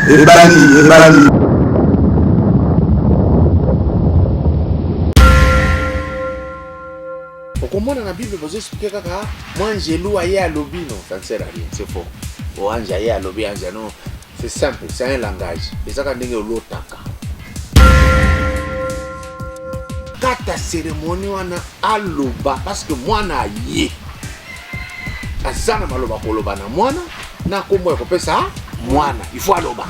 ebandi. Okomona na Bible vous expliquer kaka moi angelou aye à lobby non, ça ne sert à rien, c'est faux. O ange aye à lobby ange non, c'est simple, c'est un langage. Et ça quand ndenge lotaka. Kata cérémonie wana aloba parce que mwana ye. Azana maloba koloba na mwana na kombo ya kopesa mwana, il faut aloba.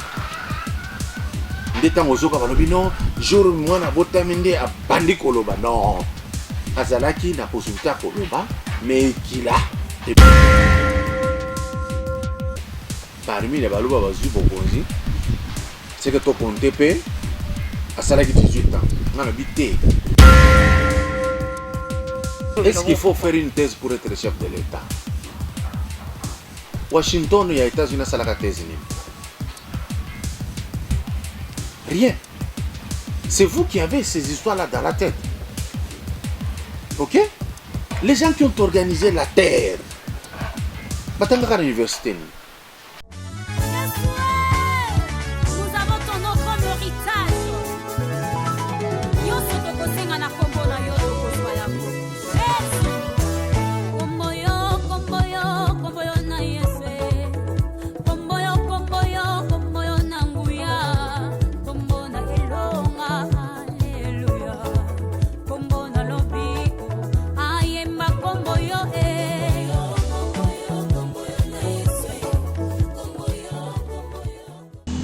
Ndeta ngozoka balobi non, jour mwana botami nde abandi koloba non. Azalaki na possibilité koloba mais kila parmi les baloba bazui bokonzi c'est que to compter pe asalaki 18 ans ngana bité. Est-ce qu'il faut faire une thèse pour être chef de l'État? Washington et les États-Unis ont la thèse. Rien. C'est vous qui avez ces histoires-là dans la tête. Ok? Les gens qui ont organisé la terre, batanga à l'université. Nous avons ton nom comme héritage. Yo soto kosenga na kombo na yo tokozwa yako. Kombo yo na Yesu. Kombo yo na nguya. Kombo na elonga. Hallelujah. Kombo na lobiko. Ayemba kombo yo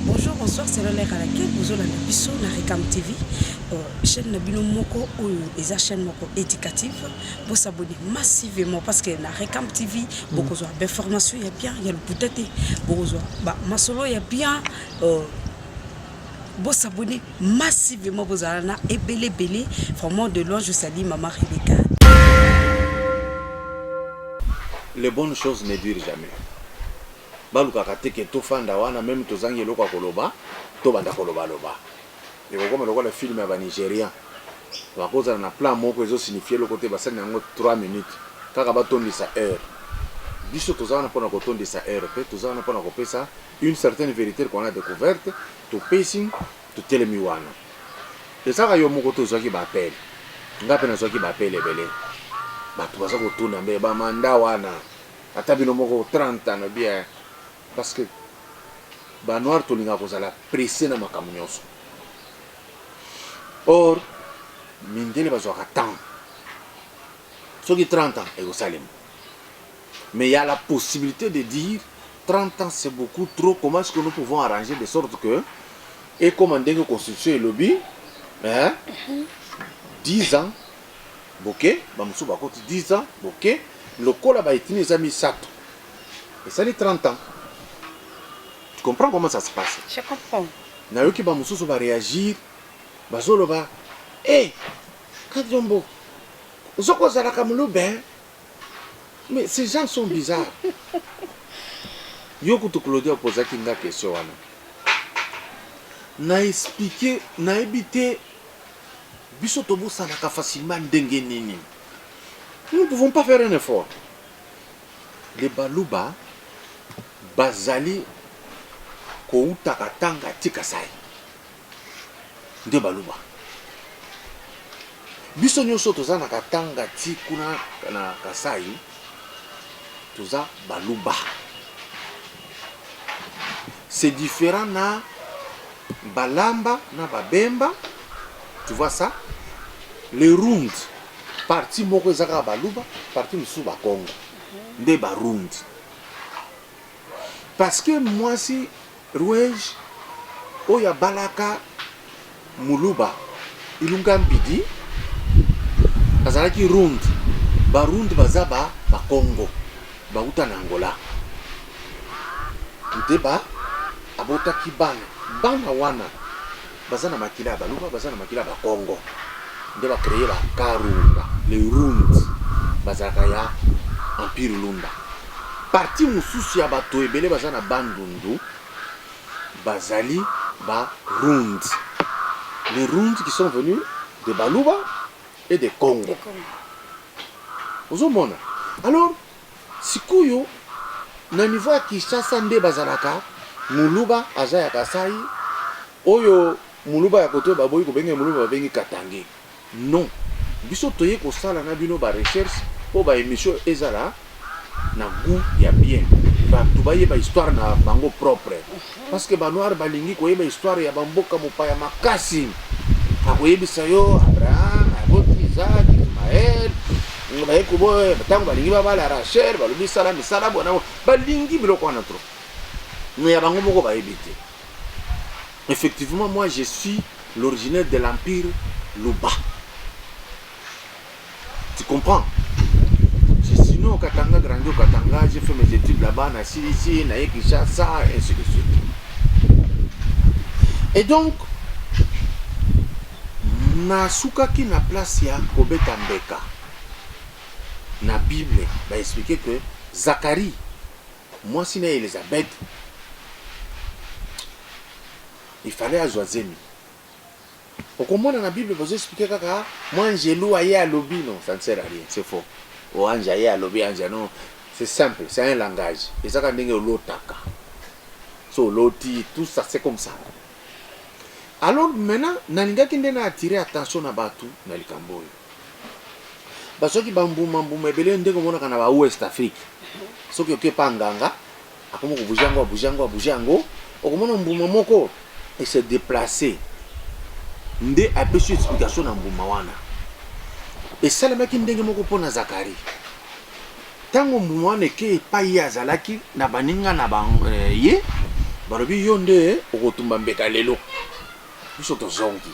Bonjour, bonsoir, c'est l'heure à laquelle vous avez la biso na Recam TV. Chaîne Nabino Moko ou les chaînes Moko éducative. Vous s'abonnez massivement parce que na Recam TV, beaucoup de informations, il y a bien, il y a le peut-être, beaucoup de masolo, il y a bien. Vous s'abonnez massivement, vous allez na et belé. Vraiment de loin, je salue Maman Rebecca. Les bonnes choses ne durent jamais. Baluka kateke to fanda wana même to zangi lokwa koloba to banda koloba loba. Et comme le film ya ba Nigérien. Ba koza na plan moko ezo signifier le côté basani yango 3 minutes. Kaka ba tondisa heure. Biso to zana pona ko tondisa heure, pe to zana pona ko pesa une certaine vérité qu'on a découverte, to pacing, to telemi wana. Et ça yo moko to zaki ba appel. Ngape na zaki ba appel ebele. Ba to baza ko tuna mbe ba manda wana. Ata bino moko 30 ans bien. Parce que ba noir to linga kozala pressé na makambo nyonso. Or mindele bazwaka temps. Soki 30 ans et au Salem. Mais il y a la possibilité de dire 30 ans c'est beaucoup trop, comment est-ce que nous pouvons arranger de sorte que et commander que constitution et lobby 10 ans OK, ba musu ba koti 10 ans OK, le kola ba itini za misato. Et ça les 30 ans. Tu comprends comment ça se passe? Je comprends. Na yoki ba mususu ba réagir, ba zolo ba Kadiombo. Zoko zala kamulu ben. Mais ces gens sont bizarres. Yoko to Claudia posa kinga question wana. Na expliquer, na éviter biso tobo salaka facilement ndenge nini. Nous ne pouvons pas faire un effort. Les baluba bazali kouta katanga tikasai. De baluba. Biso nyoso toza na katanga tikuna na kasai. Toza baluba. C'est différent na balamba na babemba. Tu vois ça? Les round parti moko ezaka baluba, parti musu ba Congo. Nde ba round. Parce que moi si Rouge oya balaka muluba ilunga mbidi azalaki round ba round bazaba ba Congo ba uta na Angola. Ndeba abota bana wana bazana makila baluba bazana makila ba Congo. Ndeba créer ba Karunga les round bazaka ya Empire Lunda. Parti mususu ya bato ebele bazana bandundu bazali ba round. Les round qui sont venus de Baluba et de Congo. Alors, sikuyo na niveau ya Kinshasa nde bazalaka muluba aza ya Kasai oyo muluba ya koto baboyi ko benga muluba bengi Katangi. Non, biso toye ko sala na bino ba recherche po ba émission ezala na goût ya bien. Ba tubaye ba histoire na bango propre. Parce que ba noir balingi ko yeba histoire ya bamboka mopaya makasi. Akoyebisa yo Abraham, Isaac, Ismaël, baye ko boye batango balingi ba bala Rachel, balobi sala misala bona balingi biloko wana trop. Mais ya bango moko ba yebite. Effectivement, moi je suis l'originaire de l'empire Luba. Tu comprends? Je suis né au Katanga, grandi au Katanga, j'ai fait mes études là-bas, na Silisi, na Kinshasa, et ainsi de suite. Et donc, na soukaki na place ya Kobeta Mbeka. Na Bible, va expliquer que Zacharie, moi si na Elisabeth, il fallait Azwazemi. Au comment dans la Bible, vous expliquez que moi, Angelou aïe à lobby, non, ça ne sert à rien, c'est faux. Ou Ange aïe à lobby, Ange, non, c'est simple, c'est un langage. Et ça, quand on dit l'otaka, so loti, tout ça, c'est comme ça. Alors maintenant, Nalinga qui n'a attiré attention à Batu, Nalikamboy. Parce que Bamboum, Mebele, on dit qu'on a à Ouest Afrique. Ce qui est pas en Ganga, à comment Boujango, au comment on boumamoko. Et se déplacer. Nde a pu explication na mbuma wana. Et ça le mec ndenge moko pona Zacharie. Tango mbuma wana ke pa ya zalaki na baninga na ba ye balobi yonde okotumba mbeka lelo. Biso to zongi.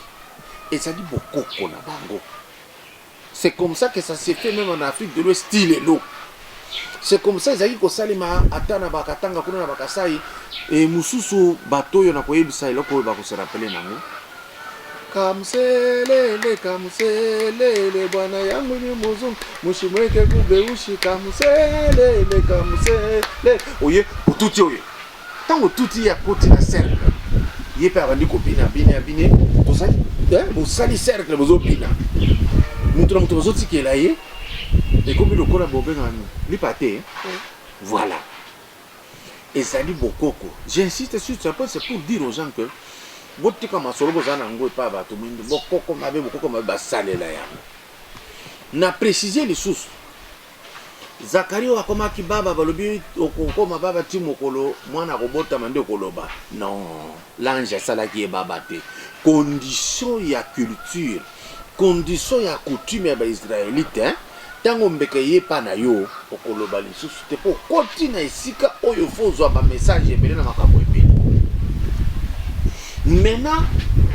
Et ça dit bokoko na bango. C'est comme ça que ça s'est fait même en Afrique de l'Ouest style l'eau. C'est comme ça ezaki ko salima atana bakatanga kuna na bakasai et mususu bato yo na koyebisa eloko ba ko se rappeler nango. Kamselele kamselele bwana yangu ni muzungu mushimweke kubeushi kamselele kamselele oye otuti oye tango tuti ya koti na cercle ye pa bandi ko bina to sali bo sali cercle bozo bina mutu bozo tikela ye. Et comme le corps a bobé dans le pâté, voilà. Et ça dit beaucoup. J'insiste sur ça, c'est pour dire aux gens que votre comme un solo zanango pas va tout le monde, beaucoup comme avait beaucoup comme un salé là. N'a précisé les sources. Zacharie a comme qui baba balobi comme baba timokolo, moi na robota mande koloba. Non, l'ange ça là qui est babate. Condition ya culture, condition ya coutume ya israélite, hein. Tango mbeke ye pa na yo okoloba lisusu te po koti na esika oyo fozwa ba message ebele na makambo ebele. Maintenant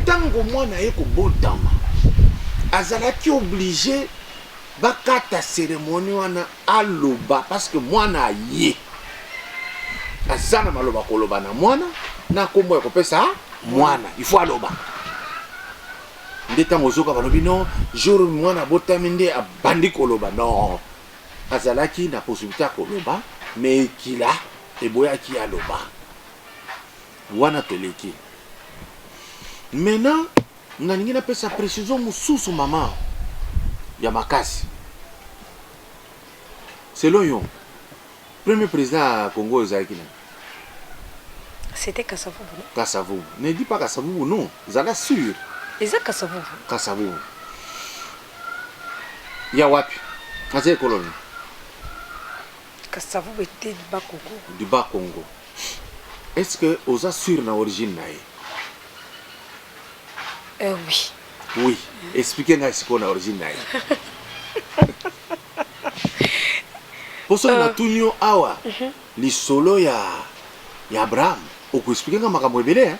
tango mwana ye ko botama azalaki obligé bakata cérémonie wana aloba parce que mwana ye azana maloba koloba na mwana na kombo ya kopesa mwana il faut aloba. Ndeta mozoka balobi non jour mwana botami nde abandi koloba non azalaki na possibilité koloba mais kila eboyaki aloba wana toleki. Maintenant nganingi na pesa précision mususu mama ya makasi selon yo premier président à Congo ezalaki na c'était Kasavubu. Kasavubu ne dis pas Kasavubu non zala sûr. Eza Kasavubu. Kasavubu. Ya wapi? Aze koloni. Kasavubu était du Bas Congo. Du Bas Congo. Est-ce que osa sûr na origine nae? Oui. Oui. Expliquez-moi ce qu'on a origine nae. Poso na tunyo awa. Li solo ya Abraham. Oko expliquer makambo ebele hein.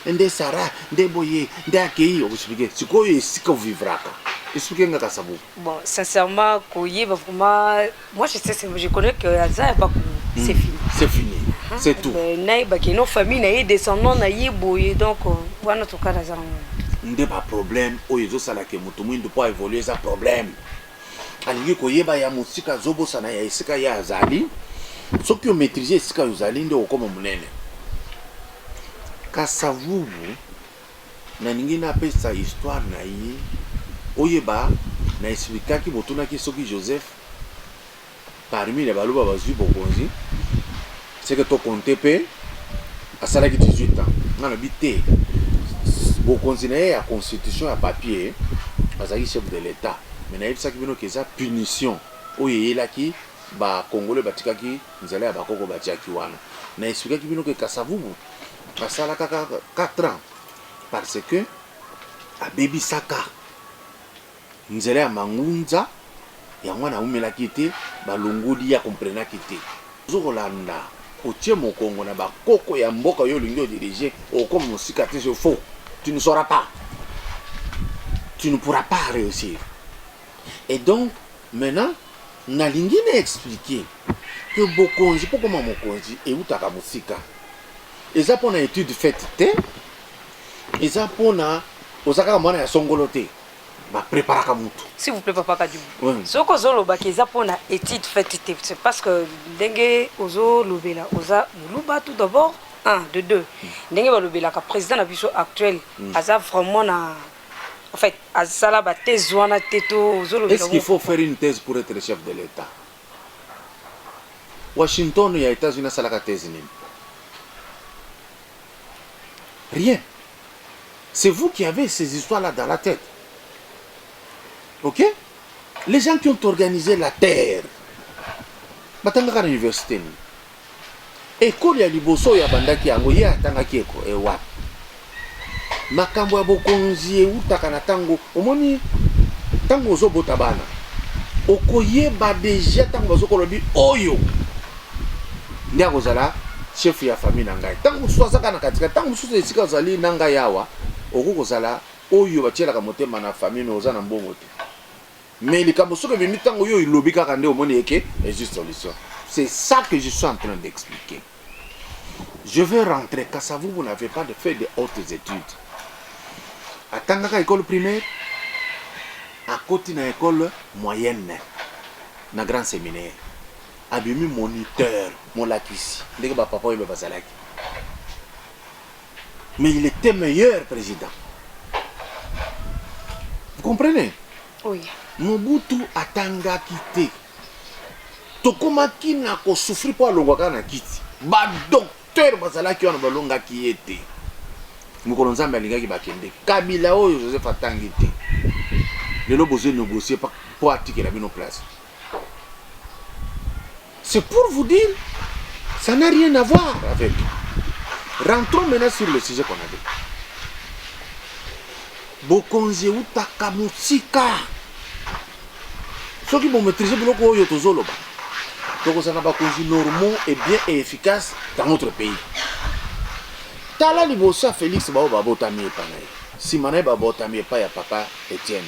Nde Sarah, nde Boye, nde Akei, on vous explique. C'est quoi ici qu'on vivra? Expliquez-moi Kasavubu. Bon, sincèrement, vraiment, moi je connais que Aza c'est fini. C'est fini, c'est tout. Nos familles, nos descendants, nos Boye, donc voilà tout cas Aza. Nde pas problème, oyezo salake mutumu pour évoluer ça problème. Alingi koyeba ya musika zobo sana ya isika ya azali. Ceux qui ont maîtrisé isika azali nde okoma munene. Kasavubu na ningi na pesa histoire na ye oyeba na expliquaki botuna ki soki Joseph parmi les baloba bazui bokonzi c'est que to compter pe asalaki 18 ans ngana bité bokonzi na ye ya constitution ya papier azalaki chef de l'état mais nayebisaki bino ke eza punition oyo eyelaki bakongole batikaki nzela ya bakoko batiaki wana na esukaki bino ke Kasavubu asalaka 4 ans parce que abebisaka nzela ya mangunza yango na umelaki te balongoli ya komprenaki te ozokolanda otie mokongo na bakoko ya mboka oyo olingi odirige okoma mosika te faux tu ne sauras pas, tu ne pourras pas réussir. Et donc maintenant nalingi na expliquer que bokonzi pourquoi mokonzi eutaka mosika eza pona étude faite te eza pona ozaka mwana ya songolo te ba préparaka mutu. S'il vous plaît papa Kadibou. Soko zolo ba keza pona étude faite te c'est parce que ndenge ozo lobela oza muluba tout d'abord 1 de 2 ndenge ba lobela ka président na biso actuel aza vraiment na en fait azala ba thèse wana teto ozo lobela. Est-ce qu'il faut faire une thèse pour être chef de l'État? Washington et les États-Unis ça la thèse nini? Rien. C'est vous qui avez ces histoires-là dans la tête. Ok? Les gens qui ont organisé la terre, batanga à l'université, école ya liboso ya bandaki yango ya tangaki eko ewa. Makambo ya bokonzi utaka na tango, omoni tango zo botabana. Okoyeba déjà tango zo kolobi oyo. Ndia kozala chef ya famille nangai. Tango swazaka na katika tango mususu esika zali nanga yawa, okokozala oyo batielaka motema na famille mais oza na mbongo te. Mais les Kamosoke Bimitango yo il lobby kaka nde omoni eke est juste solution. C'est ça que je suis en train d'expliquer. Je vais rentrer Kasavubu, vous n'avez pas de fait de hautes études. À Tangaka école primaire, à côté na école moyenne, na grand séminaire. Abimi moniteur, mon lakisi. Ndeke ba papa yebe bazalaki. Mais il était meilleur président. Vous comprenez? Oui. Mobutu atangaki te. Tokomaki na ko souffrir po alongwaka na kiti. Ba docteur bazalaki wana balongaki ye te. Mokolo nzambe alingaki bakende. Kabila oyo Joseph atangi te. Lelo bozo négocier po atikela bino place. C'est pour vous dire, ça n'a rien à voir avec. Rentrons maintenant sur le sujet qu'on avait. Bokonzi utaka musika. Ceux qui vont maîtriser le loco tozoloba. Donc ça n'a pas conduit normaux et bien et efficace dans notre pays. Tala libosa Félix bao babotami panaye. Si mané babotami pa ya papa Etienne.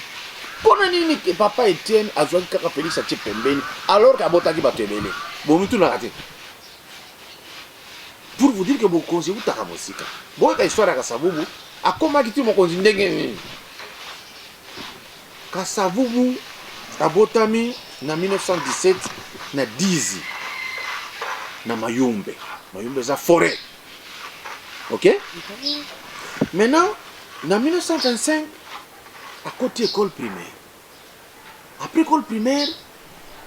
Pona nini que papa Etienne azwaki kaka Félix a pembeni alors qu'abotaki batebele. Bon mutu na raté. Pour vous dire que bokonzi utaka musika. Bon ta histoire ya Kasavubu akoma kiti mokonzi ndenge nini. Kasavubu abotami na 1917 na Dizi na Mayumbe za forêt. Ok? Maintenant, en 1925, à côté école primaire. Après école primaire,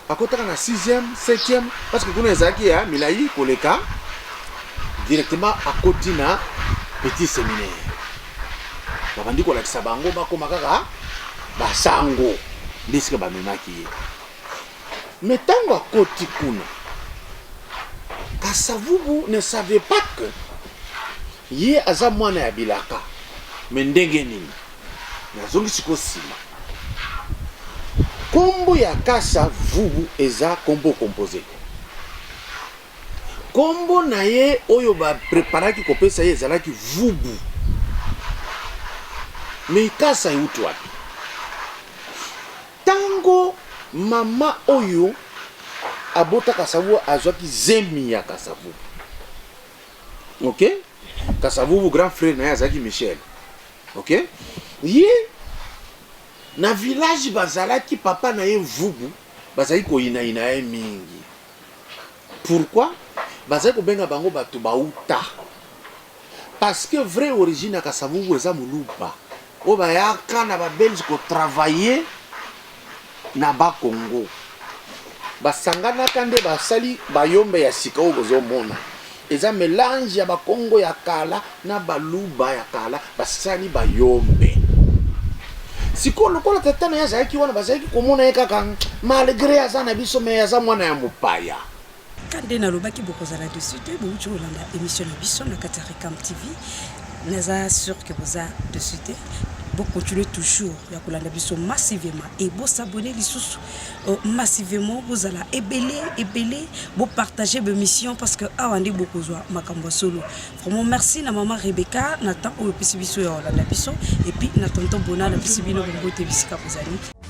à côté de la 6e, 7e, parce que vous avez à Milaï, Koleka, directement à côté de la petit séminaire. Vous avez dit que vous avez basango. Disque bamemaki. Mais tango à côté kuna, Kasavubu ne savait pas que ye aza mwana ya bilaka. Mais ndenge nini nazongi siko sima. Kombo ya Kasavubu eza kombo composé. Kombo na ye oyo ba preparaki kopesa ye ezalaki vubu. Mais kasa yutu wapi? Tango mama oyo abota Kasavubu azwaki zemi ya Kasavubu. Ok? Kasavubu grand frère na azaki Michel. Ok? Ye na village bazalaki papa na ye vubu bazali ko ina ye mingi. Pourquoi? Bazali ko benga bango batu bauta. Parce que vraie origine ya Kasavubu eza muluba. O bayaka na ba Belge ko travailler na ba Congo. Basangana kande basali bayombe ya sika ozo mona. eza mélange ya bakongo ya kala na baluba ya kala basali bayombe siko lokola tata na yazaki wana bazaki komona ye kaka malgré aza na biso me aza mwana ya mopaya kande nalobaki bokozala dessus te bouti olanda émission na biso na kati ya Recam TV naza sûr que boza dessus te vous continuez toujours ya kolanda biso massivement et vous s'abonner lisusu massivement vous allez ébélé vous partager vos missions parce que awandi beaucoup zwa makambo solo vraiment merci na maman Rebecca na temps au pisi biso ya kolanda biso et puis na tonton Bona na pisi bino bongo te bisika bozali